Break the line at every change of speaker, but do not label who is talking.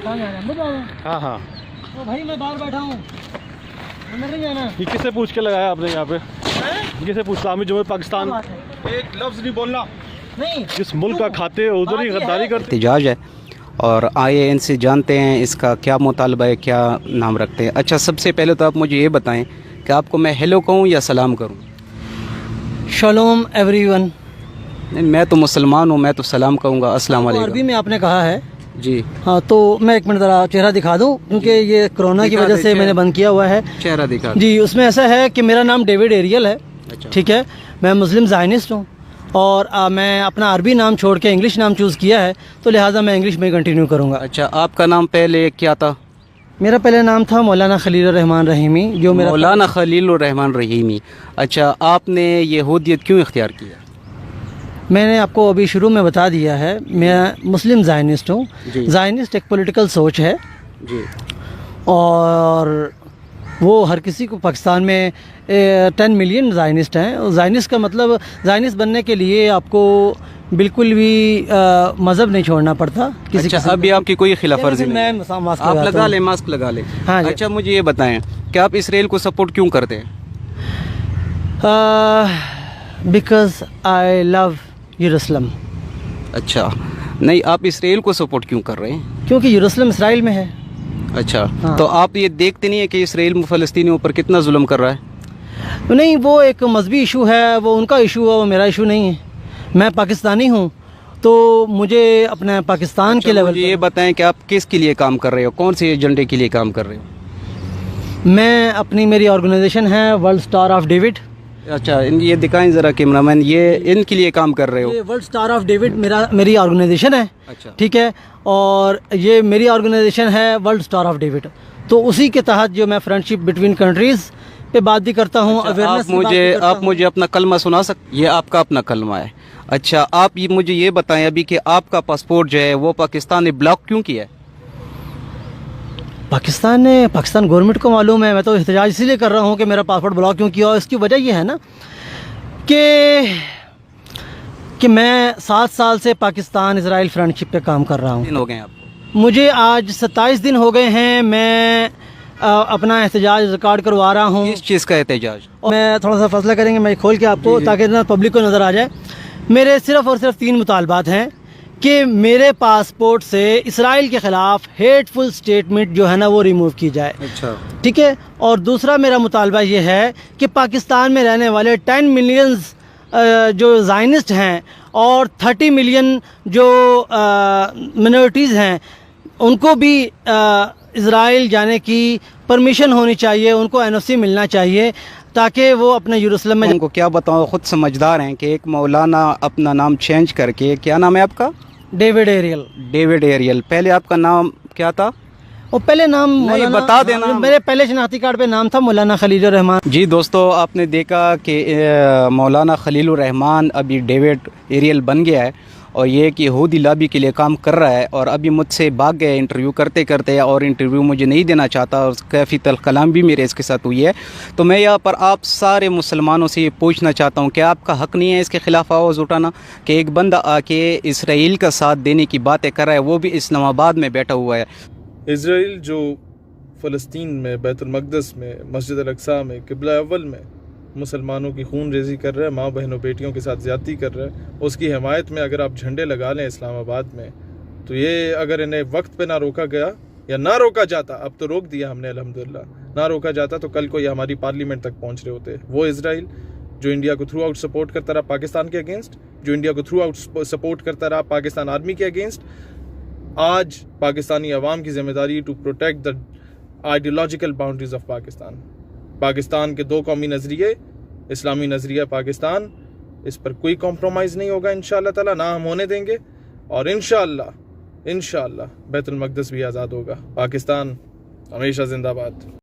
कहाँ जा रहे हैं? बताओ।
हाँ हाँ,
तो भाई मैं बाहर बैठा हूँ, अंदर नहीं जाना।
ये किससे पूछ के लगाया आपने यहाँ पे? किससे पूछ? इस्लामी जमहूरियत पाकिस्तान।
बात है।
एक लफ्ज़ नहीं बोलना।
नहीं,
जिस मुल्क का खाते हो उधर ही गद्दारी करते।
एहतजाज है और आइए इनसे जानते हैं इसका क्या मुतालबा है, क्या नाम रखते हैं। अच्छा, सबसे पहले तो आप मुझे ये बताएं कि आपको मैं हेलो कहूँ या सलाम करूँ?
शलोम एवरीवन।
नहीं, मैं तो मुसलमान हूँ, मैं तो सलाम कहूँगा, अस्सलाम
तो
वालेकुम।
अरबी में आपने कहा है
जी
हाँ, तो मैं एक मिनट ज़रा चेहरा दिखा दूँ, क्योंकि ये कोरोना की
दिखा
वजह
दे
से मैंने
चेहरा।
बंद किया हुआ है।
चेहरा दिखा।
जी, उसमें ऐसा है कि मेरा नाम डेविड एरियल है।
अच्छा।
ठीक है, मैं मुस्लिम ज़ायनिस्ट हूँ और मैं अपना अरबी नाम छोड़ के इंग्लिश नाम चूज़ किया है, तो लिहाजा मैं इंग्लिश में कंटिन्यू करूँगा।
अच्छा, आपका नाम पहले क्या था?
मेरा पहले नाम था मौलाना खलील रहमान रहीमी, जो मेरा
मौलाना खलील रहमान रहीमी। अच्छा, आपने यहूदियत क्यों इख्तियार किया?
मैंने आपको अभी शुरू में बता दिया है, मैं मुस्लिम ज़ायनिस्ट हूँ।
जी।
ज़ायनिस्ट एक पॉलिटिकल सोच है
जी।
और वो हर किसी को, पाकिस्तान में 10 मिलियन ज़ायनिस्ट हैं। ज़ायनिस्ट का मतलब, ज़ायनिस्ट बनने के लिए आपको बिल्कुल भी मज़हब नहीं छोड़ना पड़ता किसी
अच्छा,
किसी
अभी आपकी कोई खिलाफ वर्जी नहीं है?
मैं मास्क
आप
लगाता
लगा
हूँ।
लें, मास्क लगा लें।
हाँ जी।
अच्छा, मुझे ये बताएं कि आप इसराइल को सपोर्ट क्यों करते हैं?
बिकॉज आई लव यरूशलेम।
अच्छा, नहीं, आप इसराइल को सपोर्ट क्यों कर रहे हैं?
क्योंकि यरूशलेम इसराइल में है।
अच्छा।
हाँ।
तो आप ये देखते नहीं है कि इसराइल फ़लस्तीनियों पर कितना जुल्म कर रहा है?
नहीं, वो एक मजहबी इशू है, वो उनका इशू है, वो मेरा इशू नहीं है। मैं पाकिस्तानी हूँ, तो मुझे अपने पाकिस्तान के लेवल
मुझे ये बताएं कि आप किसके लिए काम कर रहे हो, कौन से एजेंडे के लिए काम कर रहे हो?
मैं अपनी, मेरी ऑर्गेनाइजेशन है वर्ल्ड स्टार ऑफ डेविड।
अच्छा, ये दिखाएं ज़रा कैमरामैन, ये इनके लिए काम कर रहे हो?
ये वर्ल्ड स्टार ऑफ डेविड मेरी ऑर्गेनाइजेशन है।
अच्छा।
ठीक है, और ये मेरी ऑर्गेनाइजेशन है वर्ल्ड स्टार ऑफ डेविड, तो उसी के तहत जो मैं फ्रेंडशिप बिटवीन कंट्रीज़ पे बात भी करता हूँ।
अच्छा, आप मुझे अपना कलमा सुना सकते? ये आपका अपना कलमा है। अच्छा, आप ये मुझे ये बताएं अभी कि आपका पासपोर्ट जो है वो पाकिस्तान ने ब्लॉक क्यों किया है?
पाकिस्तान गवर्नमेंट को मालूम है। मैं तो एहतजाज इसीलिए कर रहा हूँ कि मेरा पासपोर्ट ब्लॉक क्यों किया, और इसकी वजह यह है ना कि मैं 7 साल से पाकिस्तान इसराइल फ्रेंडशिप पे काम कर रहा हूँ।
दिन हो गए आपको?
मुझे आज 27 दिन हो गए हैं। मैं अपना एहतजाज रिकॉर्ड करवा रहा हूँ।
किस चीज़ का एहतजाज?
और मैं थोड़ा सा फैसला करेंगे, मैं खोल के आपको, ताकि ना पब्लिक को नज़र आ जाए। मेरे सिर्फ़ और सिर्फ 3 मुतालबात हैं कि मेरे पासपोर्ट से इसराइल के ख़िलाफ़ हेटफुल स्टेटमेंट जो है ना वो रिमूव की जाए।
अच्छा।
ठीक है, और दूसरा मेरा मुतालबा ये है कि पाकिस्तान में रहने वाले 10 मिलियन जो ज़ायनिस्ट हैं और 30 मिलियन जो मिनॉरिटीज़ हैं, उनको भी इसराइल जाने की परमिशन होनी चाहिए, उनको NOC मिलना चाहिए, ताकि वो अपने यरूशलेम में।
उनको क्या बताऊँ, खुद समझदार हैं कि एक मौलाना अपना नाम चेंज करके, क्या नाम है आपका?
David Ariel.
David Ariel. पहले आपका नाम क्या था?
और पहले नाम मौलाना,
बता देना।
मेरे पहले शनाख्ती कार्ड पे नाम था मौलाना खलील रहमान।
जी दोस्तों, आपने देखा कि मौलाना खलील रहमान अभी डेविड एरियल बन गया है और ये एक यहूदी लॉबी के लिए काम कर रहा है, और अभी मुझसे भाग गया इंटरव्यू करते करते, और इंटरव्यू मुझे नहीं देना चाहता, और काफ़ी तल्ख़ कलाम भी मेरे इसके साथ हुई है। तो मैं यहाँ पर आप सारे मुसलमानों से ये पूछना चाहता हूँ कि आपका हक़ नहीं है इसके ख़िलाफ़ आवाज़ उठाना, कि एक बंदा आके इसराइल का साथ देने की बातें कर रहा है, वो भी इस्लामाबाद में बैठा हुआ है।
इसराइल जो फ़लस्तीन में बैतुल मक़दस में मस्जिद अल-अक़सा में क़िबला अव्वल में मुसलमानों की खून रेज़ी कर रहा है, माँ बहनों बेटियों के साथ ज़्यादती कर रहा है, उसकी हिमायत में अगर आप झंडे लगा लें इस्लामाबाद में, तो ये अगर इन्हें वक्त पे ना रोका गया या ना रोका जाता, अब तो रोक दिया हमने अल्हम्दुलिल्लाह, ना रोका जाता तो कल को ये हमारी पार्लियामेंट तक पहुँच रहे होते। वो इसराइल जो इंडिया को थ्रू आउट सपोर्ट करता रहा पाकिस्तान के अगेंस्ट, जो इंडिया को थ्रू आउट सपोर्ट करता रहा पाकिस्तान आर्मी के अगेंस्ट, आज पाकिस्तानी अवाम की जिम्मेदारी to protect the ideological boundaries of Pakistan के 2 कौमी नज़रिए, इस्लामी नज़रिया पाकिस्तान, इस पर कोई कॉम्प्रोमाइज़ नहीं होगा इंशाअल्लाह ताला, ना हम होने देंगे। और इंशाअल्लाह बैतुल मक़दस भी आज़ाद होगा। पाकिस्तान हमेशा जिंदाबाद।